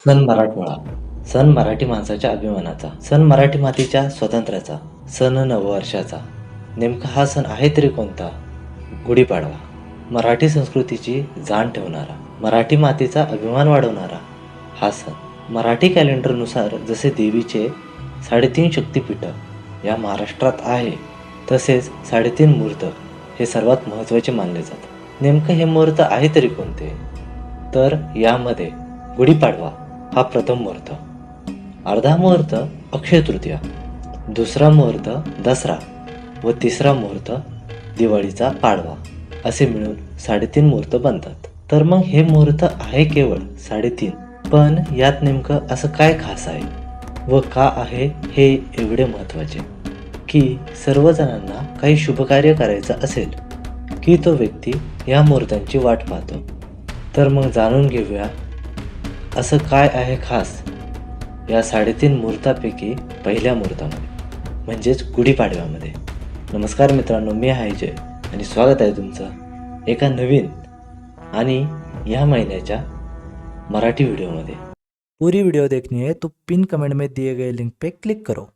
सण मराठमोळा. सण मराठी माणसाच्या अभिमानाचा, सण मराठी मातीच्या स्वातंत्र्याचा, सण नववर्षाचा. नेमका हा सण आहे तरी कोणता? गुढीपाडवा. मराठी संस्कृतीची जाण ठेवणारा, मराठी मातीचा अभिमान वाढवणारा हा सण. मराठी कॅलेंडरनुसार जसे देवीचे 3.5 शक्तिपीठं या महाराष्ट्रात आहे, तसेच 3.5 मुहूर्त हे सर्वात महत्त्वाचे मानले जातात. नेमकं हे मुहूर्त आहे तरी कोणते? तर यामध्ये गुढीपाडवा हा प्रथम मुहूर्त, अर्धा मुहूर्त अक्षय तृतीया, दुसरा मुहूर्त दसरा व तिसरा मुहूर्त दिवाळीचा पाडवा असे मिळून 3.5 मुहूर्त बनतात. तर मग हे मुहूर्त आहे केवळ 3.5, पण यात नेमकं असं काय खास आहे व का आहे हे एवढे महत्त्वाचे की सर्वजणांना काही शुभकार्य करायचं असेल की तो व्यक्ती या मुहूर्तांची वाट पाहतो. तर मग जाणून घेऊया असं काय आहे खास या 3.5 मुहूर्तापैकी पहिल्या मुहूर्तामध्ये, म्हणजेच गुढीपाडव्यामध्ये. नमस्कार मित्रांनो, मी आहे जय आणि स्वागत आहे तुमचं एका नवीन आणि या महिन्याच्या मराठी वीडियो में। पूरी वीडियो देखनी है तो पिन कमेंट में दिए गए लिंक पे क्लिक करो।